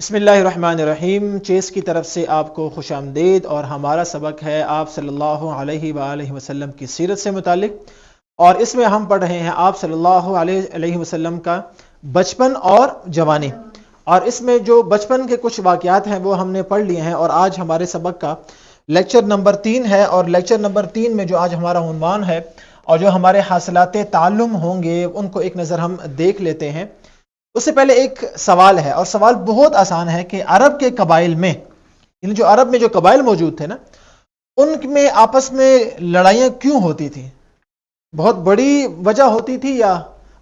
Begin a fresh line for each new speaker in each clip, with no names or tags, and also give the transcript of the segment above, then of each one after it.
بسم اللہ الرحمن الرحیم۔ چیس کی طرف سے آپ کو خوش آمدید، اور ہمارا سبق ہے آپ صلی اللہ علیہ وآلہ وسلم کی سیرت سے متعلق، اور اس میں ہم پڑھ رہے ہیں آپ صلی اللہ علیہ وسلم کا بچپن اور جوانی، اور اس میں جو بچپن کے کچھ واقعات ہیں وہ ہم نے پڑھ لیے ہیں، اور آج ہمارے سبق کا لیکچر نمبر 3 ہے، اور لیکچر نمبر 3 میں جو آج ہمارا عنوان ہے اور جو ہمارے حاصلات تعلم ہوں گے ان کو ایک نظر ہم دیکھ لیتے ہیں۔ اس سے پہلے ایک سوال ہے، اور سوال بہت آسان ہے کہ عرب کے قبائل میں، یعنی جو عرب میں جو قبائل موجود تھے نا، ان میں آپس میں لڑائیاں کیوں ہوتی تھی؟ بہت بڑی وجہ ہوتی تھی یا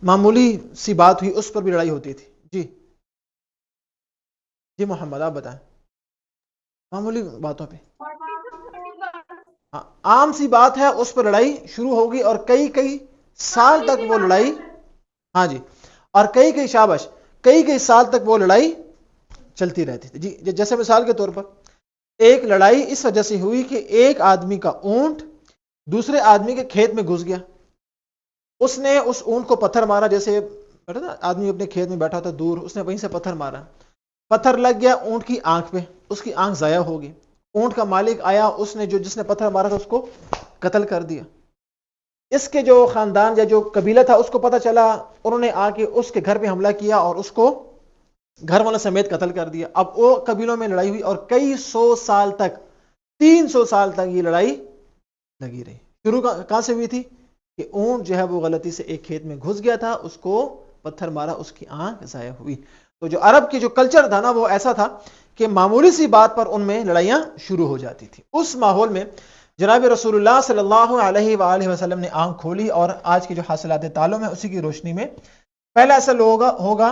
معمولی سی بات ہوئی اس پر بھی لڑائی ہوتی تھی؟ جی محمد آپ بتائیں۔ معمولی باتوں پہ، ہاں، عام سی بات ہے، اس پر لڑائی شروع ہوگی اور کئی سال تک وہ لڑائی، ہاں جی، اور شابش، کئی سال تک وہ لڑائی چلتی رہتی تھی۔ جی، جیسے مثال کے طور پر ایک لڑائی اس وجہ سے ہوئی کہ ایک آدمی کا اونٹ دوسرے آدمی کے کھیت میں گھس گیا، اس نے اس اونٹ کو پتھر مارا، جیسے آدمی اپنے کھیت میں بیٹھا تھا دور، اس نے وہیں سے پتھر مارا، پتھر لگ گیا اونٹ کی آنکھ پہ، اس کی آنکھ ضائع ہو گئی، اونٹ کا مالک آیا، اس نے جس نے پتھر مارا تھا اس کو قتل کر دیا۔ اس کے جو خاندان یا جو قبیلہ تھا اس کو پتہ چلا، انہوں نے آ کے اس کے گھر پہ حملہ کیا اور اس کو گھر والوں سمیت قتل کر دیا۔ اب وہ قبیلوں میں لڑائی ہوئی اور کئی سو سال تک، 300 سال تک یہ لڑائی لگی رہی۔ شروع کہاں سے ہوئی تھی کہ اونٹ جو ہے وہ غلطی سے ایک کھیت میں گھس گیا تھا، اس کو پتھر مارا، اس کی آنکھ ضائع ہوئی۔ تو جو عرب کی جو کلچر تھا نا وہ ایسا تھا کہ معمولی سی بات پر ان میں لڑائیاں شروع ہو جاتی تھی۔ اس ماحول میں جناب رسول اللہ صلی اللہ علیہ وآلہ وسلم نے آنکھ کھولی، اور آج کی جو حاصلات تعلم ہے اسی کی روشنی میں پہلا ایسا ہوگا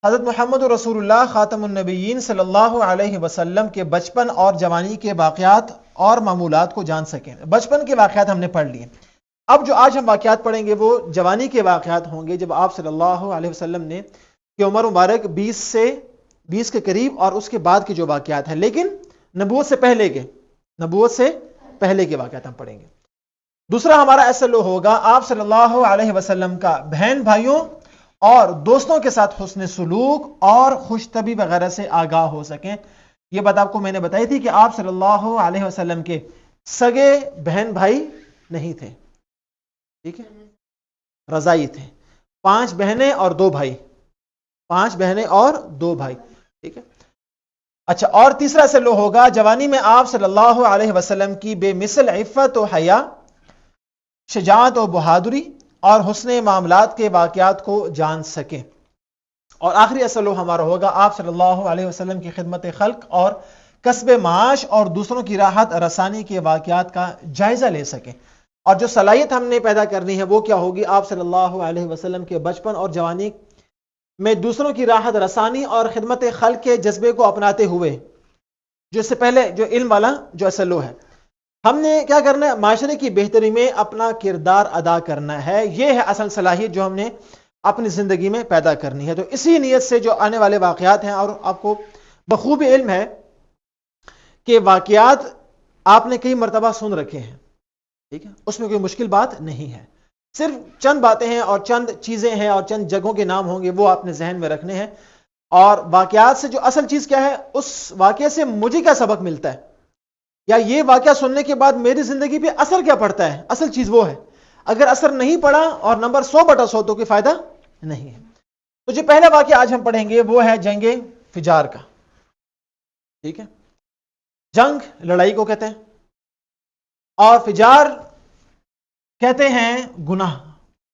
حضرت محمد رسول اللہ خاتم النبیین صلی اللہ علیہ وسلم کے بچپن اور جوانی کے واقعات اور معمولات کو جان سکیں۔ بچپن کے واقعات ہم نے پڑھ لیے، اب جو آج ہم واقعات پڑھیں گے وہ جوانی کے واقعات ہوں گے، جب آپ صلی اللہ علیہ وسلم نے کہ عمر مبارک 20 کے قریب، اور اس کے بعد کے جو واقعات ہیں، لیکن نبوت سے پہلے کے واقعات ہم پڑھیں گے۔ دوسرا ہمارا ایسا ہوگا آپ صلی اللہ علیہ وسلم کا بہن بھائیوں اور دوستوں کے ساتھ حسن سلوک اور خوش طبی وغیرہ سے آگاہ ہو سکیں۔ یہ بات آپ کو میں نے بتائی تھی کہ آپ صلی اللہ علیہ وسلم کے سگے بہن بھائی نہیں تھے، ٹھیک ہے، رضائی تھے، 5 بہنیں اور 2 بھائی، 5 بہنیں اور 2 بھائی، ٹھیک ہے۔ اچھا، اور تیسرا ایسا ہوگا جوانی میں آپ صلی اللہ علیہ وسلم کی بے مثل عفت و حیا، شجاعت و بہادری اور حسن معاملات کے واقعات کو جان سکیں۔ اور آخری اصل ہمارا ہوگا آپ صلی اللہ علیہ وسلم کی خدمت خلق اور کسب معاش اور دوسروں کی راحت رسانی کے واقعات کا جائزہ لے سکیں۔ اور جو صلاحیت ہم نے پیدا کرنی ہے وہ کیا ہوگی؟ آپ صلی اللہ علیہ وسلم کے بچپن اور جوانی میں دوسروں کی راحت رسانی اور خدمت خلق کے جذبے کو اپناتے ہوئے، جو اس سے پہلے جو علم والا جو اصل ہے، ہم نے کیا کرنا ہے؟ معاشرے کی بہتری میں اپنا کردار ادا کرنا ہے۔ یہ ہے اصل صلاحیت جو ہم نے اپنی زندگی میں پیدا کرنی ہے۔ تو اسی نیت سے جو آنے والے واقعات ہیں، اور آپ کو بخوبی علم ہے کہ واقعات آپ نے کئی مرتبہ سن رکھے ہیں، ٹھیک ہے، اس میں کوئی مشکل بات نہیں ہے، صرف چند باتیں ہیں اور چند چیزیں ہیں اور چند جگہوں کے نام ہوں گے، وہ آپ نے ذہن میں رکھنے ہیں۔ اور واقعات سے جو اصل چیز کیا ہے، اس واقعے سے مجھے کیا سبق ملتا ہے، یا یہ واقعہ سننے کے بعد میری زندگی پہ اثر کیا پڑتا ہے، اصل چیز وہ ہے۔ اگر اثر نہیں پڑا اور نمبر 100/100 تو کوئی فائدہ نہیں ہے۔ تو جو پہلا واقعہ آج ہم پڑھیں گے وہ ہے جنگ فجار کا، ٹھیک ہے۔ جنگ لڑائی کو کہتے ہیں، اور فجار کہتے ہیں گناہ۔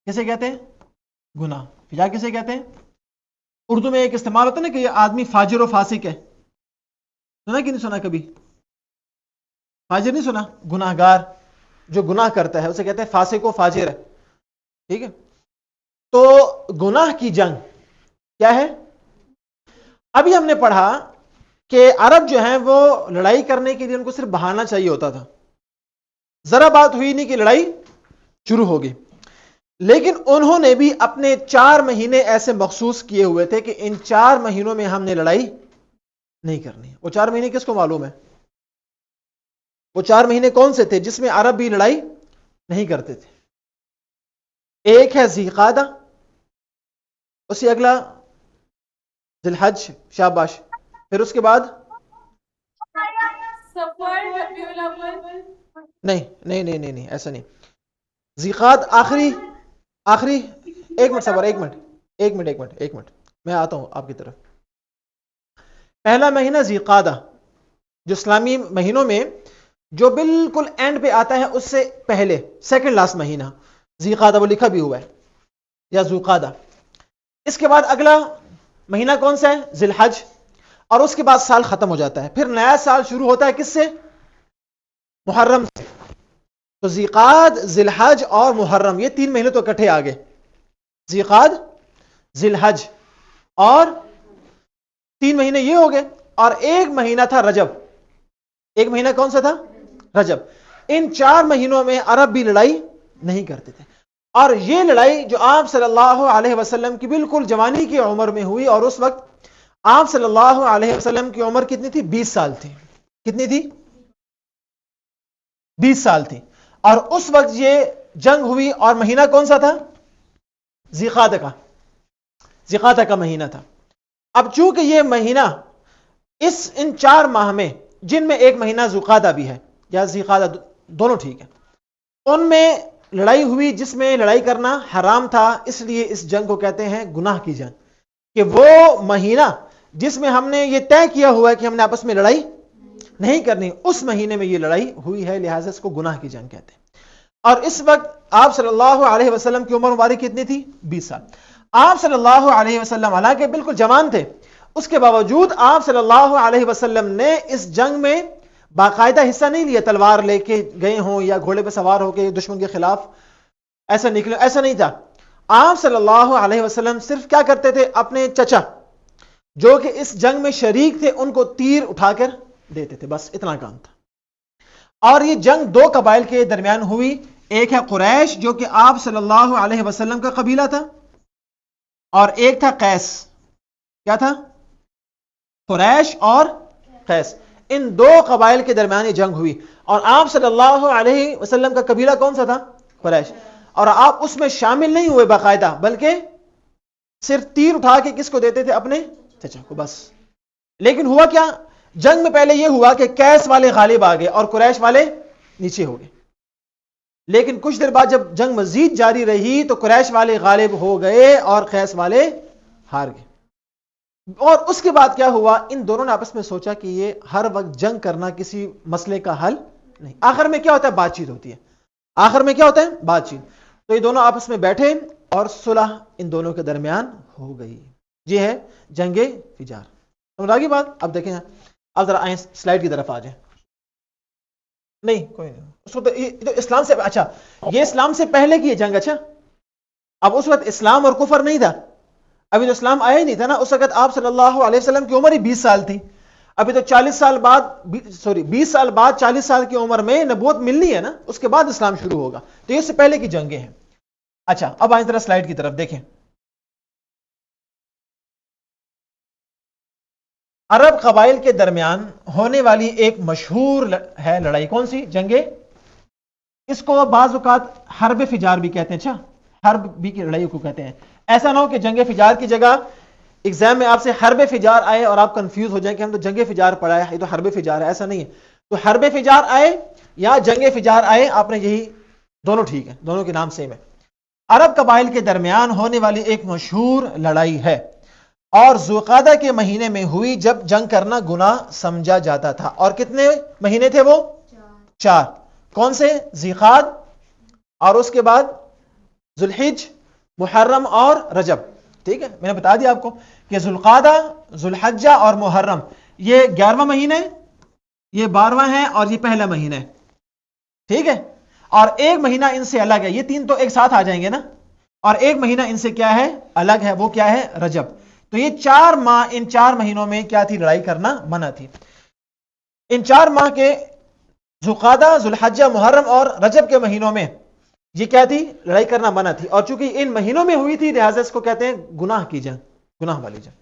کیسے کہتے ہیں؟ گناہ۔ فجار کیسے کہتے ہیں؟ اردو میں ایک استعمال ہوتا ہے نا کہ یہ آدمی فاجر و فاسق ہے، سنا کہ نہیں سنا کبھی؟ فاجر نہیں سنا؟ گناہ گار جو گناہ کرتا ہے اسے کہتے ہیں فاسق و فاجر ہے، ٹھیک ہے۔ تو گناہ کی جنگ کیا ہے؟ ابھی ہم نے پڑھا کہ عرب جو ہیں وہ لڑائی کرنے کے لیے ان کو صرف بہانہ چاہیے ہوتا تھا، ذرا بات ہوئی نہیں کہ لڑائی شروع ہوگی، لیکن انہوں نے بھی اپنے 4 مہینے ایسے مخصوص کیے ہوئے تھے کہ ان 4 مہینوں میں ہم نے لڑائی نہیں کرنی۔ وہ 4 مہینے کس کو معلوم ہے؟ وہ 4 مہینے کون سے تھے جس میں عرب بھی لڑائی نہیں کرتے تھے؟ ایک ہے ذی قعدہ، اسی اگلا ذی الحج، شاباش، پھر اس کے بعد
صفر ربیع الاول.
نہیں ایسا نہیں. ذیقعد آخری ایک منٹ میں آتا ہوں آپ کی طرف. پہلا مہینہ ذیقعدہ جو اسلامی مہینوں میں جو بالکل اینڈ پہ آتا ہے اس سے پہلے سیکنڈ لاسٹ مہینہ ذیقعدہ وہ لکھا بھی ہوا ہے یا ذوقعدہ. اس کے بعد اگلا مہینہ کون سا ہے؟ ذی الحج. اور اس کے بعد سال ختم ہو جاتا ہے. پھر نیا سال شروع ہوتا ہے کس سے؟ محرم سے. تو ذیقعد، ذی الحج اور محرم یہ 3 مہینے تو اکٹھے آ گئے. ذیقعد، ذی الحج اور 3 مہینے یہ ہو گئے. اور ایک مہینہ تھا رجب. ایک مہینہ کون سا تھا؟ رجب. ان 4 مہینوں میں عرب بھی لڑائی نہیں کرتے تھے. اور یہ لڑائی جو آپ صلی اللہ علیہ وسلم کی بالکل جوانی کی عمر میں ہوئی، اور اس وقت آپ صلی اللہ علیہ وسلم کی عمر کتنی تھی؟ 20 سال تھی. کتنی تھی؟ 20 سال تھی. اور اس وقت یہ جنگ ہوئی اور مہینہ کون سا تھا؟ ذیقعدہ کا مہینہ تھا. اب چونکہ یہ مہینہ ان 4 ماہ میں، جن میں ایک مہینہ ذوقعدہ بھی ہے یا ذیقعدہ دونوں ٹھیک ہے، ان میں لڑائی ہوئی جس میں لڑائی کرنا حرام تھا. اس لیے اس جنگ کو کہتے ہیں گناہ کی جنگ. کہ وہ مہینہ جس میں ہم نے یہ طے کیا ہوا ہے کہ ہم نے آپس میں لڑائی نہیں کرنی، اس مہینے میں یہ لڑائی ہوئی ہے، لہٰذا اس کو گناہ کی جنگ کہتے ہیں. اور اس وقت آپ صلی اللہ علیہ وسلم کی عمر مبارک کتنی تھی؟ 20 سال. آپ صلی اللہ علیہ وسلم حالانکہ بالکل جوان تھے، اس کے باوجود آپ صلی اللہ علیہ وسلم نے اس جنگ میں باقاعدہ حصہ نہیں لیا. تلوار لے کے گئے ہوں یا گھوڑے پہ سوار ہو کے دشمن کے خلاف ایسا نکلے، ایسا نہیں تھا. آپ صلی اللہ علیہ وسلم صرف کیا کرتے تھے؟ اپنے چچا جو کہ اس جنگ میں شریک تھے ان کو تیر اٹھا کر دیتے تھے، بس اتنا کام تھا. اور یہ جنگ 2 قبائل کے درمیان ہوئی. ایک ہے قریش جو کہ آپ صلی اللہ علیہ وسلم کا قبیلہ تھا، اور ایک تھا قیس. کیا تھا؟ قریش اور قیس. ان 2 قبائل کے درمیان یہ جنگ ہوئی. اور آپ صلی اللہ علیہ وسلم کا قبیلہ کون سا تھا؟ قریش. اور آپ اس میں شامل نہیں ہوئے باقاعدہ، بلکہ صرف تیر اٹھا کے کس کو دیتے تھے؟ اپنے چچا کو، بس. لیکن ہوا کیا؟ جنگ میں پہلے یہ ہوا کہ قیس والے غالب آ گئے اور قریش والے نیچے ہو گئے. لیکن کچھ دیر بعد جب جنگ مزید جاری رہی تو قریش والے غالب ہو گئے اور قیس والے ہار گئے. اور اس کے بعد کیا ہوا؟ ان دونوں نے آپس میں سوچا کہ یہ ہر وقت جنگ کرنا کسی مسئلے کا حل نہیں. آخر میں کیا ہوتا ہے؟ بات چیت ہوتی ہے. آخر میں کیا ہوتا ہے؟ بات چیت. تو یہ دونوں آپس میں بیٹھے اور صلح ان دونوں کے درمیان ہو گئی. یہ ہے جنگ فجار. سمجھ آ گئی بات؟ اب دیکھیں، اب ذرا آئیں سلائیڈ کی طرف آ جائیں. نہیں کوئی نہیں، اس وقت یہ تو اسلام سے، اچھا یہ اسلام سے پہلے کی جنگ. اچھا اب اس وقت اسلام اور کفر نہیں تھا، ابھی تو اسلام آیا ہی نہیں تھا نا. اس وقت آپ صلی اللہ علیہ وسلم کی عمر ہی 20 سال تھی. ابھی تو 20 سال بعد 40 سال کی عمر میں نبوت ملنی ہے نا، اس کے بعد اسلام شروع ہوگا. تو یہ اس سے پہلے کی جنگیں ہیں. اچھا اب آئیں ذرا سلائیڈ کی طرف دیکھیں. عرب قبائل کے درمیان ہونے والی ایک مشہور ہے لڑائی، کون سی؟ جنگ. اس کو بعض اوقات حرب فجار بھی کہتے ہیں. اچھا حرب بھی کی لڑائی کو کہتے ہیں. ایسا نہ ہو کہ جنگ فجار کی جگہ ایگزام میں آپ سے حرب فجار آئے اور آپ کنفیوز ہو جائیں کہ ہم تو جنگ فجار پڑھا ہے، یہ تو حرب فجار ہے. ایسا نہیں ہے. تو حرب فجار آئے یا جنگ فجار آئے، آپ نے یہی دونوں ٹھیک ہے، دونوں کے نام سیم ہے. عرب قبائل کے درمیان ہونے والی ایک مشہور لڑائی ہے اور ذوالقعدہ کے مہینے میں ہوئی جب جنگ کرنا گناہ سمجھا جاتا تھا. اور کتنے مہینے تھے وہ؟ 4. کون سے؟ ذیقعد، اور اس کے بعد ذوالحج، محرم اور رجب. ٹھیک ہے، میں نے بتا دیا آپ کو کہ ذوالقعدہ، ذوالحجہ اور محرم یہ 11واں مہینہ ہے، یہ 12واں ہے اور یہ پہلا مہینہ ہے. ٹھیک ہے، اور ایک مہینہ ان سے الگ ہے. یہ 3 تو ایک ساتھ آ جائیں گے نا، اور ایک مہینہ ان سے کیا ہے؟ الگ ہے. وہ کیا ہے؟ رجب. تو یہ 4 ماہ، ان 4 مہینوں میں کیا تھی؟ لڑائی کرنا منع تھی. ان 4 ماہ کے ذوالقعدہ، ذوالحجہ، محرم اور رجب کے مہینوں میں یہ کیا تھی؟ لڑائی کرنا منع تھی. اور چونکہ ان مہینوں میں ہوئی تھی لہٰذا اس کو کہتے ہیں گناہ کی جنگ، گناہ والی جنگ.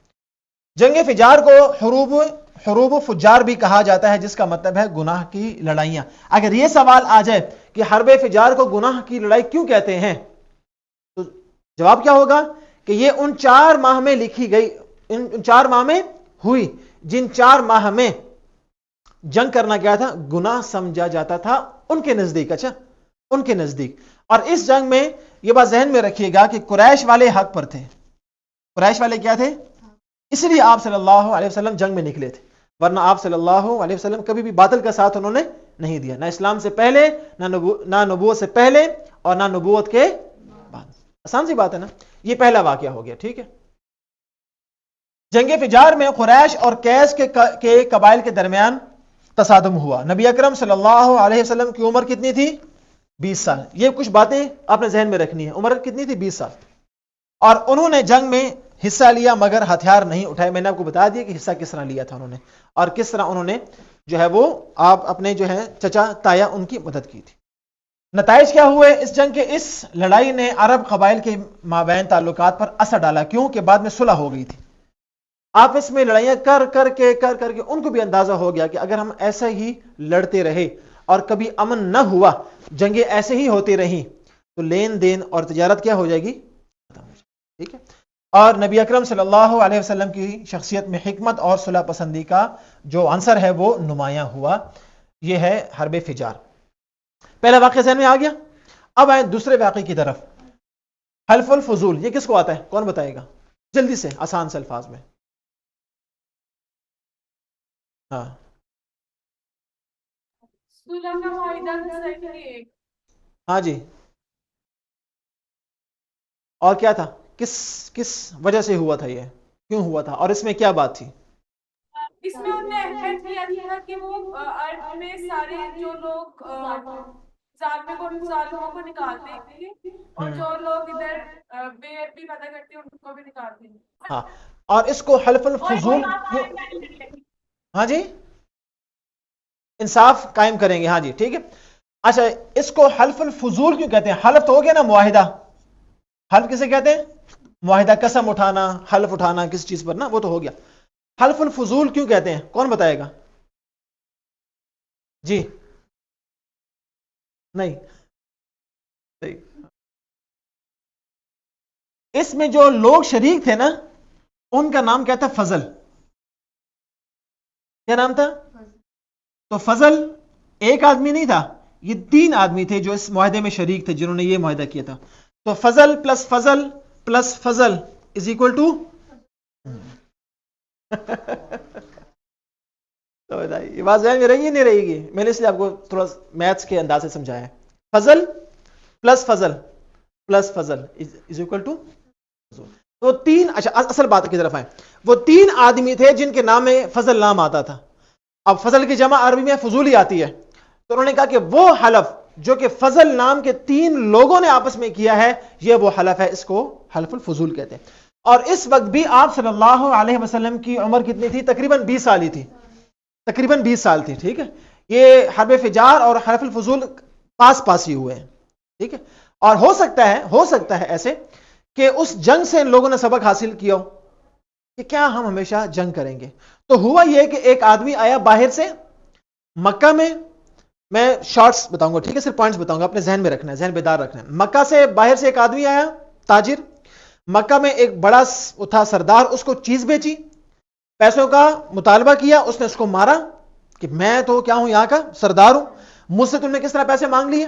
جنگ فجار کو حروب فجار بھی کہا جاتا ہے، جس کا مطلب ہے گناہ کی لڑائیاں. اگر یہ سوال آ جائے کہ حرب فجار کو گناہ کی لڑائی کیوں کہتے ہیں، تو جواب کیا ہوگا کہ یہ ان 4 ماہ میں لکھی گئی، ان 4 ماہ میں ہوئی جن 4 ماہ میں جنگ کرنا کیا تھا؟ گناہ سمجھا جاتا تھا ان کے نزدیک. اچھا ان کے نزدیک. اور اس جنگ میں یہ بات ذہن میں رکھیے گا کہ قریش والے حق پر تھے. قریش والے کیا تھے؟ اس لیے آپ صلی اللہ علیہ وسلم جنگ میں نکلے تھے، ورنہ آپ صلی اللہ علیہ وسلم کبھی بھی باطل کا ساتھ انہوں نے نہیں دیا، نہ اسلام سے پہلے، نہ نبوت سے پہلے، اور نہ نبوت کے بعد. آسان سی بات ہے نا. یہ پہلا واقعہ ہو گیا. ٹھیک ہے. جنگ فجار میں قریش اور قیس کے قبائل کے درمیان تصادم ہوا. نبی اکرم صلی اللہ علیہ وسلم کی عمر کتنی تھی؟ 20 سال. یہ کچھ باتیں آپ نے ذہن میں رکھنی ہے. عمر کتنی تھی؟ 20 سال. اور انہوں نے جنگ میں حصہ لیا مگر ہتھیار نہیں اٹھائے. میں نے آپ کو بتا دیا کہ حصہ کس طرح لیا تھا انہوں نے، اور کس طرح انہوں نے جو ہے وہ آپ اپنے جو ہے چچا تایا ان کی مدد کی تھی. نتائج کیا ہوئے اس جنگ کے؟ اس لڑائی نے عرب قبائل کے مابین تعلقات پر اثر ڈالا، کیوں کہ بعد میں صلح ہو گئی تھی. آپس میں لڑائیاں کر کے ان کو بھی اندازہ ہو گیا کہ اگر ہم ایسا ہی لڑتے رہے اور کبھی امن نہ ہوا، جنگیں ایسے ہی ہوتی رہیں، تو لین دین اور تجارت کیا ہو جائے گی؟ ختم ہو جائے گی. ٹھیک ہے. اور نبی اکرم صلی اللہ علیہ وسلم کی شخصیت میں حکمت اور صلح پسندی کا جو عنصر ہے وہ نمایاں ہوا. یہ ہے حرب فجار. پہلا واقعہ ذہن میں آ گیا. اب آئیں دوسرے واقعے کی طرف. حلف الفضول. یہ کس کو آتا ہے؟ کون بتائے گا جلدی سے آسان سے الفاظ میں؟ ہاں
صلح کا معاہدہ کا صحیح.
ہاں جی. اور کیا تھا؟ کس وجہ سے ہوا تھا؟ یہ کیوں ہوا تھا؟ اور اس میں کیا بات تھی؟
اس میں انہوں نے عہد کیا تھا کہ وہ عرب میں سارے جو لوگ ظالموں کو نکال دیں گے، اور جو لوگ ادھر بے عربی پیدا کرتے ہیں ان کو بھی نکال دیں گے.
ہاں. اور اس کو حلف الفضول کیوں؟ ہاں جی، انصاف قائم کریں گے. ہاں جی ٹھیک ہے. اچھا، اس کو حلف الفضول کیوں کہتے ہیں؟ حلف تو ہو گیا نا معاہدہ. حلف کسے کہتے ہیں؟ معاہدہ، قسم اٹھانا، حلف اٹھانا کسی چیز پر نا، وہ تو ہو گیا. حلف الفضول کیوں کہتے ہیں؟ کون بتائے گا؟ جی نہیں. اس میں جو لوگ شریک تھے نا ان کا نام کیا تھا؟ فضل. کیا نام تھا؟ تو فضل ایک آدمی نہیں تھا، یہ 3 آدمی تھے جو اس معاہدے میں شریک تھے، جنہوں نے یہ معاہدہ کیا تھا. تو فضل plus Fazal plus Fazal is equal to تو یہ بات ذہن میں رہی نہیں رہے گی؟ میں نے اس لیے آپ کو تھوڑا میتھس کے انداز سے سمجھایا ہے. فضل plus Fazal plus Fazal is equal to. تو 3. اچھا اصل بات کی طرف آئیں. وہ 3 آدمی تھے جن کے نام میں فضل نام آتا تھا. اب فضل کی جمع عربی میں فضول ہی آتی ہے. تو انہوں نے کہا کہ وہ حلف جو کہ فضل نام کے 3 لوگوں نے آپس میں کیا ہے، یہ وہ حلف ہے، اس کو حلف الفضول کہتے ہیں. اور اس وقت بھی آپ صلی اللہ علیہ وسلم کی عمر کتنی تھی؟ تقریباً 20 سال ہی تھی. تقریباً 20 سال تھی. ٹھیک ہے. یہ حرب فجار اور حلف الفضول پاس ہی ہوئے ہیں. ٹھیک ہے. اور ہو سکتا ہے ایسے کہ اس جنگ سے ان لوگوں نے سبق حاصل کیا ہو کہ کیا ہم ہمیشہ جنگ کریں گے. تو ہوا یہ کہ ایک آدمی آیا باہر سے مکہ میں شارٹس بتاؤں گا، ٹھیک ہے، صرف پوائنٹس بتاؤں گا، اپنے ذہن میں رکھنا ہے، ذہن بیدار رکھنا ہے. مکہ سے باہر سے ایک آدمی آیا، تاجر. مکہ میں ایک بڑا تھا سردار، اس کو چیز بیچی، پیسوں کا مطالبہ کیا، اس نے اس کو مارا کہ میں تو کیا ہوں، یہاں کا سردار ہوں، مجھ سے تم نے کس طرح پیسے مانگ لیے.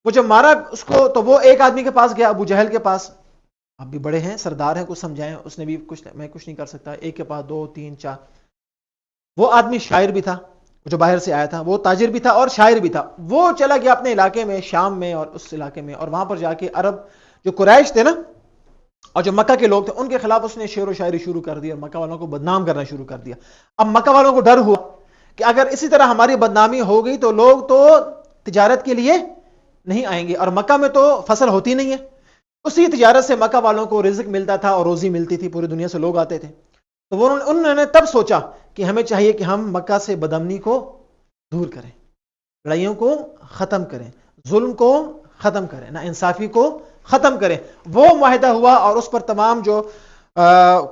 وہ جب مارا اس کو تو وہ ایک آدمی کے پاس گیا، ابو جہل کے پاس. آپ بھی بڑے ہیں، سردار ہیں، کچھ سمجھائیں. اس نے بھی میں کچھ نہیں کر سکتا. ایک کے پاس 2 3 4. وہ آدمی شاعر بھی تھا جو باہر سے آیا تھا، وہ تاجر بھی تھا اور شاعر بھی تھا. وہ چلا گیا اپنے علاقے میں، شام میں اور اس علاقے میں، اور وہاں پر جا کے عرب جو قریش تھے نا اور جو مکہ کے لوگ تھے ان کے خلاف اس نے شعر و شاعری شروع کر دی اور مکہ والوں کو بدنام کرنا شروع کر دیا. اب مکہ والوں کو ڈر ہوا کہ اگر اسی طرح ہماری بدنامی ہو گئی تو لوگ تو تجارت کے لیے نہیں آئیں گے، اور مکہ میں تو فصل ہوتی نہیں ہے. اسی تجارت سے مکہ والوں کو رزق ملتا تھا اور روزی ملتی تھی، پوری دنیا سے لوگ آتے تھے. تو انہوں نے تب سوچا کہ ہمیں چاہیے کہ ہم مکہ سے بدامنی کو دور کریں، لڑائیوں کو ختم کریں، ظلم کو ختم کریں، نا انصافی کو ختم کریں. وہ معاہدہ ہوا اور اس پر تمام جو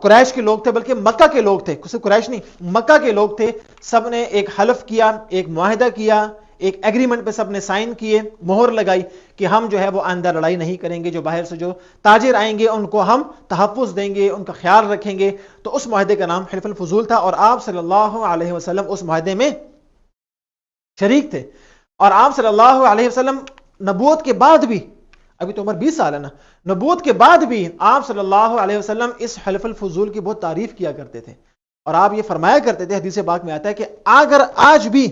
قریش کے لوگ تھے، بلکہ مکہ کے لوگ تھے، صرف قریش نہیں، مکہ کے لوگ تھے، سب نے ایک حلف کیا، ایک معاہدہ کیا، ایک ایگریمنٹ پہ سب نے سائن کیے، مہر لگائی کہ ہم جو ہے وہ آئندہ لڑائی نہیں کریں گے، جو باہر سے جو تاجر آئیں گے ان کو ہم تحفظ دیں گے، ان کا خیال رکھیں گے. تو اس معاہدے کا نام حلف الفضول تھا، اور آپ صلی اللہ علیہ وسلم اس معاہدے میں شریک تھے. اور آپ صلی اللہ علیہ وسلم نبوت کے بعد بھی، ابھی تو عمر 20 سال ہے نا، نبوت کے بعد بھی آپ صلی اللہ علیہ وسلم اس حلف الفضول کی بہت تعریف کیا کرتے تھے. اور آپ یہ فرمایا کرتے تھے، حدیث پاک میں آتا ہے کہ اگر آج بھی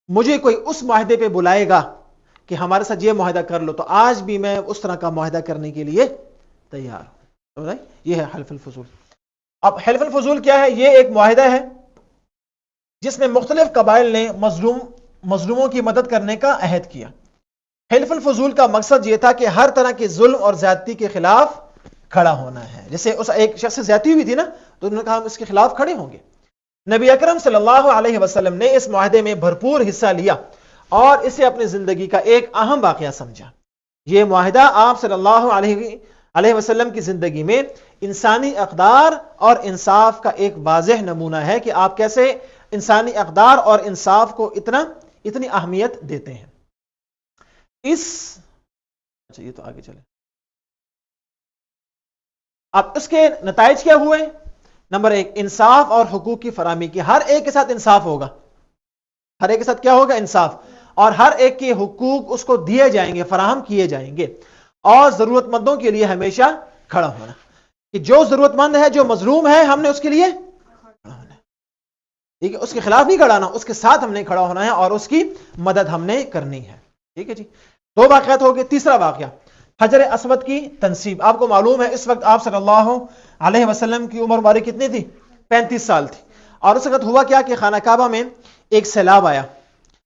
مجھے کوئی اس معاہدے پہ بلائے گا کہ ہمارے ساتھ یہ معاہدہ کر لو، تو آج بھی میں اس طرح کا معاہدہ کرنے کے لیے تیار ہوں. یہ ہے حلف الفضول. اب حلف الفضول کیا ہے؟ یہ ایک معاہدہ ہے جس میں مختلف قبائل نے مظلوموں کی مدد کرنے کا عہد کیا. حلف الفضول کا مقصد یہ تھا کہ ہر طرح کے ظلم اور زیادتی کے خلاف کھڑا ہونا ہے. جیسے اس ایک شخص سے زیادتی ہوئی تھی نا، تو انہوں نے کہا ہم اس کے خلاف کھڑے ہوں گے. نبی اکرم صلی اللہ علیہ وسلم نے اس معاہدے میں بھرپور حصہ لیا اور اسے اپنی زندگی کا ایک اہم واقعہ سمجھا. یہ معاہدہ آپ صلی اللہ علیہ وسلم کی زندگی میں انسانی اقدار اور انصاف کا ایک واضح نمونہ ہے کہ آپ کیسے انسانی اقدار اور انصاف کو اتنی اہمیت دیتے ہیں. اچھا یہ تو آگے چلے. اب اس کے نتائج کیا ہوئے؟ نمبر 1، انصاف اور حقوق کی فراہمی کی. ہر ایک کے ساتھ انصاف ہوگا، ہر ایک کے ساتھ کیا ہوگا؟ انصاف. اور ہر ایک کے حقوق اس کو دیے جائیں گے، فراہم کیے جائیں گے. اور ضرورت مندوں کے لیے ہمیشہ کھڑا ہونا، کہ جو ضرورت مند ہے، جو مظلوم ہے، ہم نے اس کے لیے کھڑا ہونا ہے. ٹھیک ہے، اس کے خلاف نہیں کھڑا ہونا، اس کے ساتھ ہم نے کھڑا ہونا ہے اور اس کی مدد ہم نے کرنی ہے. ٹھیک ہے جی. 2 واقعات ہو گئے. تیسرا واقعہ حجر اسود کی تنصیب. آپ کو معلوم ہے اس وقت آپ صلی اللہ علیہ وسلم کی عمر مبارک کتنی تھی؟ 35 سال تھی. اور اس وقت ہوا کیا کہ خانہ کعبہ میں ایک سیلاب آیا.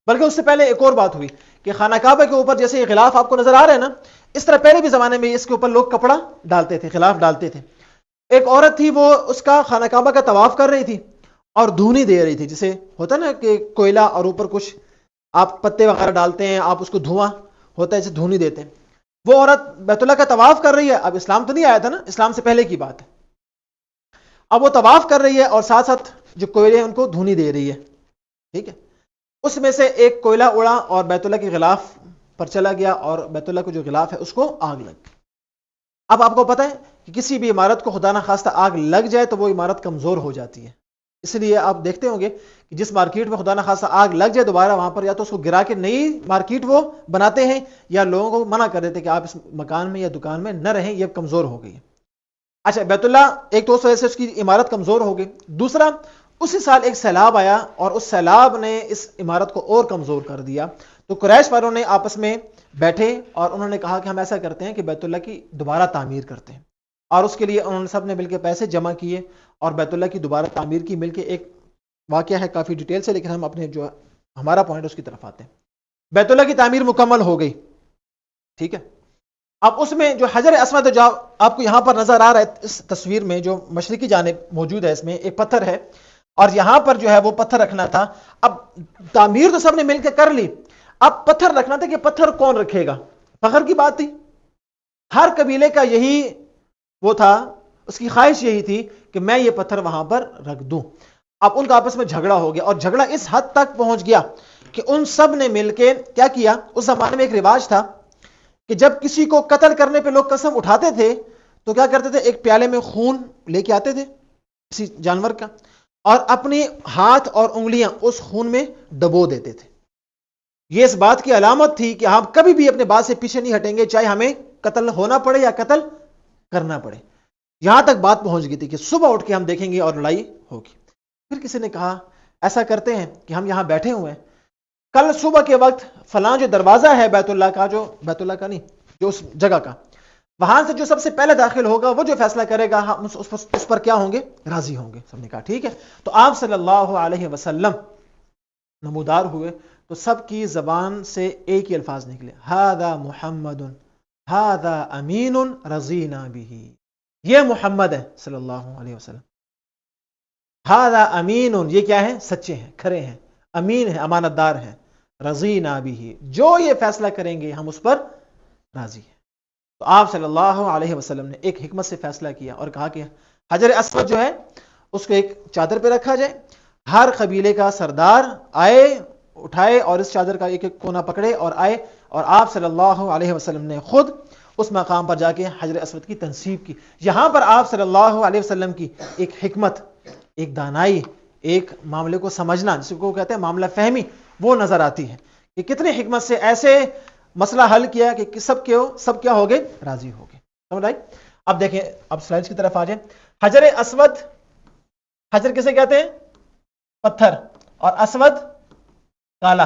بلکہ اس سے پہلے ایک اور بات ہوئی کہ خانہ کعبہ کے اوپر جیسے یہ غلاف آپ کو نظر آ رہے ہیں نا، اس طرح پہلے بھی زمانے میں اس کے اوپر لوگ کپڑا ڈالتے تھے، غلاف ڈالتے تھے. ایک عورت تھی، وہ اس کا خانہ کعبہ کا طواف کر رہی تھی اور دھونی دے رہی تھی. جسے ہوتا نا کہ کوئلہ اور اوپر کچھ آپ پتے وغیرہ ڈالتے ہیں، آپ اس کو دھواں ہوتا ہے، جسے دھونی دیتے ہیں. وہ عورت بیت اللہ کا طواف کر رہی ہے. اب اسلام تو نہیں آیا تھا نا، اسلام سے پہلے کی بات ہے. اب وہ طواف کر رہی ہے اور ساتھ ساتھ جو کوئلے ہیں ان کو دھونی دے رہی ہے. ٹھیک ہے. اس میں سے ایک کوئلہ اڑا اور بیت اللہ کے غلاف پر چلا گیا، اور بیت اللہ کو جو غلاف ہے اس کو آگ لگ گئی. اب آپ کو پتہ ہے کہ کسی بھی عمارت کو خدا نہ خواستہ آگ لگ جائے تو وہ عمارت کمزور ہو جاتی ہے. اس لیے آپ دیکھتے ہوں گے کہ جس مارکیٹ میں خدا نہ خواستہ آگ لگ جائے دوبارہ وہاں پر یا تو اس کو گرا کے نئی مارکیٹ وہ بناتے ہیں، یا لوگوں کو منع کر دیتے کہ آپ اس مکان میں یا دکان میں نہ رہیں، یہ کمزور ہو گئی. اچھا، بیت اللہ ایک تو اس وجہ سے اس کی عمارت کمزور ہو گئی. دوسرا، اسی سال ایک سیلاب آیا اور اس سیلاب نے اس عمارت کو اور کمزور کر دیا. تو قریش والوں نے آپس میں بیٹھے اور انہوں نے کہا کہ ہم ایسا کرتے ہیں کہ بیت اللہ کی دوبارہ تعمیر کرتے ہیں. اور اس کے لیے انہوں نے سب نے مل کے پیسے جمع کیے اور بیت اللہ کی دوبارہ تعمیر کی. مل کے ایک واقعہ ہے کافی ڈیٹیل سے، لیکن ہم اپنے جو ہمارا پوائنٹ اس کی طرف آتے ہیں. بیت اللہ کی تعمیر مکمل ہو گئی. ٹھیک ہے. اب اس میں جو حجر اسود جو آپ کو یہاں پر نظر آ رہا ہے اس تصویر میں، جو مشرقی جانب موجود ہے، اس میں ایک پتھر ہے اور یہاں پر جو ہے وہ پتھر رکھنا تھا. اب تعمیر تو سب نے مل کے کر لی، اب پتھر رکھنا تھا کہ پتھر کون رکھے گا. فخر کی بات تھی، ہر قبیلے کا یہی وہ تھا، اس کی خواہش یہی تھی کہ میں یہ پتھر وہاں پر رکھ دوں. اب ان کا آپس میں جھگڑا ہو گیا اور جھگڑا اس حد تک پہنچ گیا کہ ان سب نے مل کے کیا کیا. اس زمانے میں ایک رواج تھا کہ جب کسی کو قتل کرنے پہ لوگ قسم اٹھاتے تھے تو کیا کرتے تھے، ایک پیالے میں خون لے کے آتے تھے کسی جانور کا اور اپنی ہاتھ اور انگلیاں اس خون میں ڈبو دیتے تھے. یہ اس بات کی علامت تھی کہ ہم کبھی بھی اپنے بات سے پیچھے نہیں ہٹیں گے، چاہے ہمیں قتل ہونا پڑے یا قتل کرنا پڑے. یہاں تک بات پہنچ گئی تھی کہ صبح اٹھ کے ہم دیکھیں گے اور لڑائی ہوگی. پھر کسی نے کہا ایسا کرتے ہیں کہ ہم یہاں بیٹھے ہوئے ہیں، کل صبح کے وقت فلاں جو دروازہ ہے بیت اللہ کا، جو بیت اللہ کا نہیں، جو اس جگہ کا، وہاں سے جو سب سے پہلے داخل ہوگا وہ جو فیصلہ کرے گا ہم اس پر کیا ہوں گے، راضی ہوں گے. سب نے کہا ٹھیک ہے. تو آپ صلی اللہ علیہ وسلم نمودار ہوئے تو سب کی زبان سے ایک ہی الفاظ نکلے، ھذا محمد ھذا امین رضینا بہ. یہ محمد ہے صلی اللہ علیہ وسلم. ھذا امین، یہ کیا ہے، سچے ہیں، کھرے ہیں، امین ہے، امانت دار ہیں. رضینا بہ، جو یہ فیصلہ کریں گے ہم اس پر راضی ہیں. تو آپ صلی اللہ علیہ وسلم نے ایک حکمت سے فیصلہ کیا اور کہا کہ حجر اسود جو ہے اس کو ایک چادر پہ رکھا جائے، ہر قبیلے کا سردار آئے اٹھائے اور اس چادر کا ایک ایک کونا پکڑے اور آئے، اور آپ صلی اللہ علیہ وسلم نے خود اس مقام پر جا کے حجر اسود کی تنصیب کی. یہاں پر آپ صلی اللہ علیہ وسلم کی ایک حکمت، ایک دانائی، ایک معاملے کو سمجھنا، جس کو کہتے ہیں معاملہ فہمی، وہ نظر آتی ہے کہ کتنی حکمت سے ایسے مسئلہ حل کیا کہ سب کیا ہو گئے، راضی ہو گئے. سمجھ آئی؟ اب دیکھیں، اب سلائڈز کی طرف آ جائیں. حجر اسود، حجر کسے کہتے ہیں؟ پتھر، اور اسود کالا.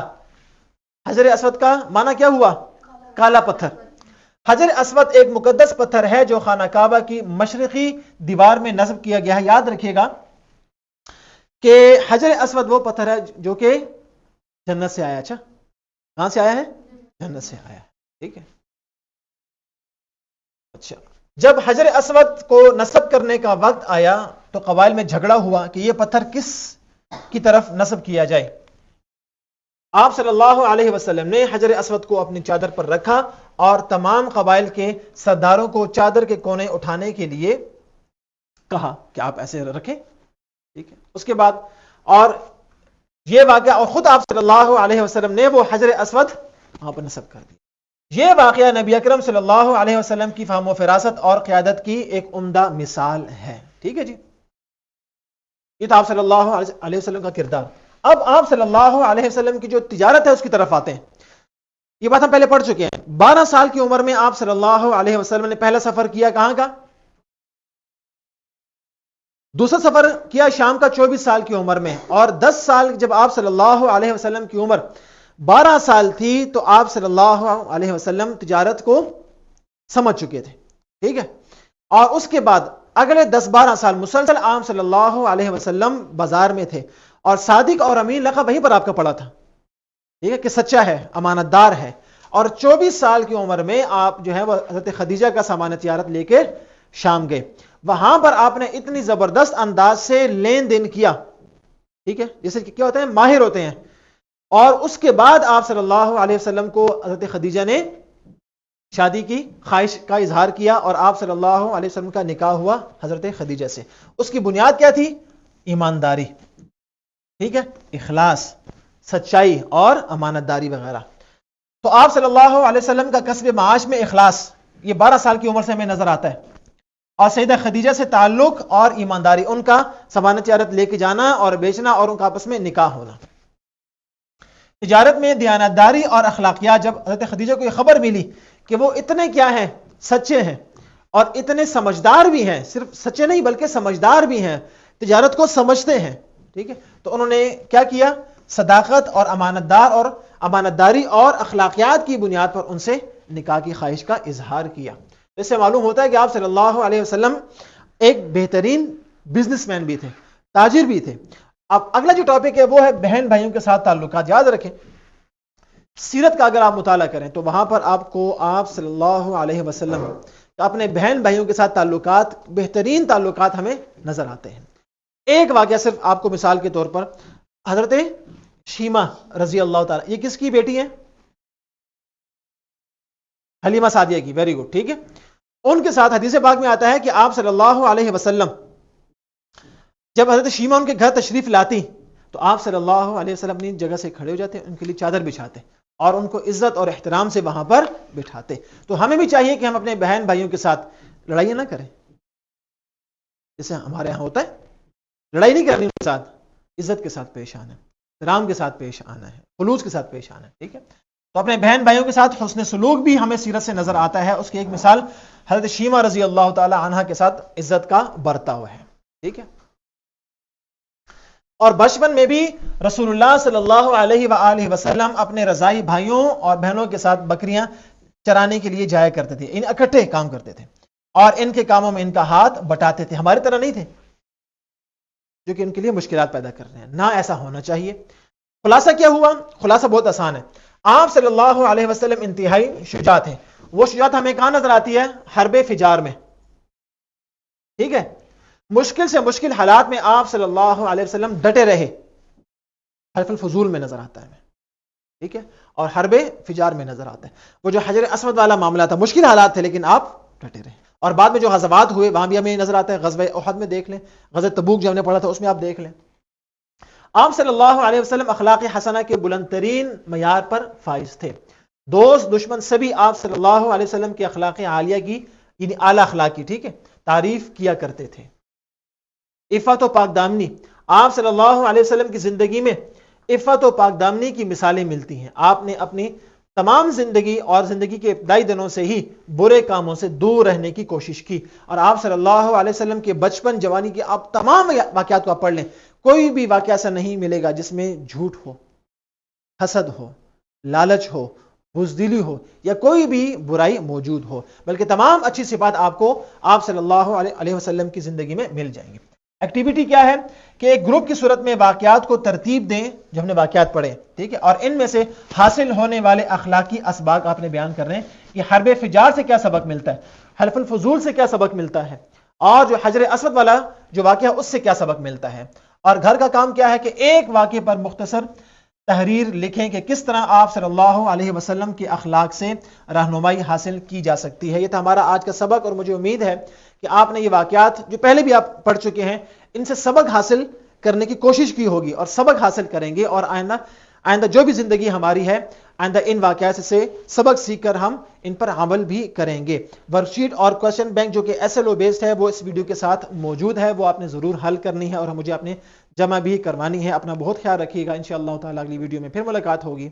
حجر اسود کا معنی کیا ہوا؟ کالا پتھر. حجر اسود ایک مقدس پتھر ہے جو خانہ کعبہ کی مشرقی دیوار میں نصب کیا گیا ہے. یاد رکھیے گا کہ حجر اسود وہ پتھر ہے جو کہ جنت سے آیا. اچھا، کہاں سے آیا ہے؟ جنت سے آیا ہے. ٹھیک ہے. اچھا، جب حجر اسود کو نصب کرنے کا وقت آیا تو قبائل میں جھگڑا ہوا کہ یہ پتھر کس کی طرف نصب کیا جائے. آپ صلی اللہ علیہ وسلم نے حجر اسود کو اپنی چادر پر رکھا اور تمام قبائل کے سرداروں کو چادر کے کونے اٹھانے کے لیے کہا کہ آپ ایسے رکھیں. ٹھیک ہے. اس کے بعد اور یہ واقعہ، اور خود آپ صلی اللہ علیہ وسلم نے وہ حجر اسود وہاں پر نصب کر دیا. یہ واقعہ نبی اکرم صلی اللہ علیہ وسلم کی فہم و فراست اور قیادت کی ایک عمدہ مثال ہے. ٹھیک ہے جی، یہ تھا آپ صلی اللہ علیہ وسلم کا کردار. اب آپ صلی اللہ علیہ وسلم کی جو تجارت ہے اس کی طرف آتے ہیں. یہ بات ہم پہلے پڑھ چکے ہیں. 12 سال کی عمر میں آپ صلی اللہ علیہ وسلم نے پہلا سفر کیا. کہاں کا؟ دوسرا سفر کیا شام کا 24 سال کی عمر میں. اور 10 سال جب آپ صلی اللہ علیہ وسلم کی عمر 12 سال تھی تو آپ صلی اللہ علیہ وسلم تجارت کو سمجھ چکے تھے. ٹھیک ہے. اور اس کے بعد اگلے 10-12 سال مسلسل آپ صلی اللہ علیہ وسلم بازار میں تھے، اور صادق اور امین لقب وہیں پر آپ کا پڑا تھا. ٹھیک ہے، کہ سچا ہے، امانت دار ہے. اور 24 سال کی عمر میں آپ جو ہے وہ حضرت خدیجہ کا سامان تجارت لے کے شام گئے. وہاں پر آپ نے اتنی زبردست انداز سے لین دین کیا. ٹھیک ہے، جیسے کہ کیا ہوتے ہیں، ماہر ہوتے ہیں. اور اس کے بعد آپ صلی اللہ علیہ وسلم کو حضرت خدیجہ نے شادی کی خواہش کا اظہار کیا، اور آپ صلی اللہ علیہ وسلم کا نکاح ہوا حضرت خدیجہ سے. اس کی بنیاد کیا تھی؟ ایمانداری. ٹھیک ہے، اخلاص، سچائی اور امانت داری وغیرہ. تو آپ صلی اللہ علیہ وسلم کا کسب معاش میں اخلاص یہ 12 سال کی عمر سے ہمیں نظر آتا ہے. اور سیدہ خدیجہ سے تعلق اور ایمانداری، ان کا سامان تجارت لے کے جانا اور بیچنا اور ان کا آپس میں نکاح ہونا. تجارت میں دیانتداری اور اخلاقیات. جب حضرت خدیجہ کو یہ خبر ملی کہ وہ اتنے کیا ہیں، سچے ہیں اور اتنے سمجھدار بھی ہیں، صرف سچے نہیں بلکہ سمجھدار بھی ہیں، تجارت کو سمجھتے ہیں. ٹھیک ہے، تو انہوں نے کیا کیا؟ صداقت اور امانت داری اور اخلاقیات کی بنیاد پر ان سے نکاح کی خواہش کا اظہار کیا. اس سے معلوم ہوتا ہے کہ آپ صلی اللہ علیہ وسلم ایک بہترین بزنس مین بھی تھے، تاجر بھی تھے. اب اگلا جو ٹاپک ہے وہ ہے بہن بھائیوں کے ساتھ تعلقات. یاد رکھیں، سیرت کا اگر آپ مطالعہ کریں تو وہاں پر آپ کو آپ صلی اللہ علیہ وسلم اپنے بہن بھائیوں کے ساتھ تعلقات، بہترین تعلقات ہمیں نظر آتے ہیں. ایک واقعہ صرف آپ کو مثال کے طور پر، حضرت شیمہ رضی اللہ تعالی، یہ کس کی بیٹی ہیں؟ حلیمہ سعدیہ کی. Very good. ٹھیک ہے، ان کے ساتھ حدیث پاک میں آتا ہے کہ آپ صلی اللہ علیہ وسلم جب حضرت شیمہ ان کے گھر تشریف لاتی تو آپ صلی اللہ علیہ وسلم اپنی جگہ سے کھڑے ہو جاتے، ان کے لیے چادر بچھاتے اور ان کو عزت اور احترام سے وہاں پر بٹھاتے. تو ہمیں بھی چاہیے کہ ہم اپنے بہن بھائیوں کے ساتھ لڑائیاں نہ کریں، جیسے ہمارے ہاں ہوتا ہے. لڑائی نہیں کرنی، ان کے ساتھ عزت کے ساتھ پیش آنا ہے، احترام کے ساتھ پیش آنا ہے، خلوص کے ساتھ پیش آنا ہے. ٹھیک ہے، تو اپنے بہن بھائیوں کے ساتھ حسن سلوک بھی ہمیں سیرت سے نظر آتا ہے. اس کی ایک مثال حضرت شیمہ رضی اللہ تعالی عنہا کے ساتھ عزت کا برتاؤ ہے. ٹھیک ہے، اور بچپن میں بھی رسول اللہ صلی اللہ علیہ وآلہ وسلم اپنے رضائی بھائیوں اور بہنوں کے ساتھ بکریاں چرانے کے لیے جایا کرتے تھے. ان اکٹھے کام کرتے تھے اور ان کے کاموں میں ان کا ہاتھ بٹاتے تھے. ہماری طرح نہیں تھے جو کہ ان کے لیے مشکلات پیدا کر رہے ہیں، نہ ایسا ہونا چاہیے. خلاصہ کیا ہوا؟ خلاصہ بہت آسان ہے. آپ صلی اللہ علیہ وسلم انتہائی شجاع تھے. وہ شجاعت ہمیں کہاں نظر آتی ہے؟ حرب فجار میں. ٹھیک ہے، مشکل سے مشکل حالات میں آپ صلی اللہ علیہ وسلم ڈٹے رہے. حلف الفضول میں نظر آتا ہے. ٹھیک ہے، اور حرب فجار میں نظر آتا ہے. وہ جو حجر اسود والا معاملہ تھا، مشکل حالات تھے لیکن آپ ڈٹے رہے. اور بعد میں جو غزوات ہوئے وہاں بھی ہمیں نظر آتا ہے. غزوہ احد میں دیکھ لیں، غزوہ تبوک جو ہم نے پڑھا تھا اس میں آپ دیکھ لیں. آپ صلی اللہ علیہ وسلم اخلاق حسنہ کے بلند ترین معیار پر فائز تھے. دوست دشمن سبھی آپ صلی اللہ علیہ وسلم کے اخلاق عالیہ کی یعنی اعلی اخلاق کی ٹھیک ہے تعریف کیا کرتے تھے. عفت و پاک دامنی، آپ صلی اللہ علیہ وسلم کی زندگی میں عفت و پاک دامنی کی مثالیں ملتی ہیں. آپ نے اپنی تمام زندگی اور زندگی کے ابتدائی دنوں سے ہی برے کاموں سے دور رہنے کی کوشش کی. اور آپ صلی اللہ علیہ وسلم کے بچپن جوانی کے آپ تمام واقعات کو آپ پڑھ لیں، کوئی بھی واقعہ ایسا نہیں ملے گا جس میں جھوٹ ہو، حسد ہو، لالچ ہو، بزدلی ہو یا کوئی بھی برائی موجود ہو، بلکہ تمام اچھی صفات آپ کو آپ صلی اللہ علیہ وسلم کی زندگی میں مل جائیں گی. ایکٹیویٹی کیا ہے کہ ایک گروپ کی صورت میں واقعات کو ترتیب دیں جو ہم نے واقعات پڑھے ٹھیک ہے، اور ان میں سے حاصل ہونے والے اخلاقی اسباق آپ نے بیان کر رہے ہیں کہ حرب فجار سے کیا سبق ملتا ہے، حلف الفضول سے کیا سبق ملتا ہے، اور جو حجر اسود والا جو واقعہ اس سے کیا سبق ملتا ہے. اور گھر کا کام کیا ہے کہ ایک واقعے پر مختصر تحریر لکھیں کہ کس طرح آپ صلی اللہ علیہ وسلم کے اخلاق سے رہنمائی حاصل کی جا سکتی ہے. یہ تھا ہمارا آج کا سبق، اور مجھے امید ہے کہ آپ نے یہ واقعات جو پہلے بھی آپ پڑھ چکے ہیں ان سے سبق حاصل کرنے کی کوشش کی ہوگی اور سبق حاصل کریں گے، اور آئندہ جو بھی زندگی ہماری ہے آئندہ ان واقعات سے سبق سیکھ کر ہم ان پر عمل بھی کریں گے. ورک شیٹ اور کوشچن بینک جو کہ SLO بیسڈ ہے وہ اس ویڈیو کے ساتھ موجود ہے، وہ آپ نے ضرور حل کرنی ہے اور مجھے آپ نے جمع بھی کروانی ہے. اپنا بہت خیال رکھیے گا. انشاءاللہ تعالی اگلی ویڈیو میں پھر ملاقات ہوگی.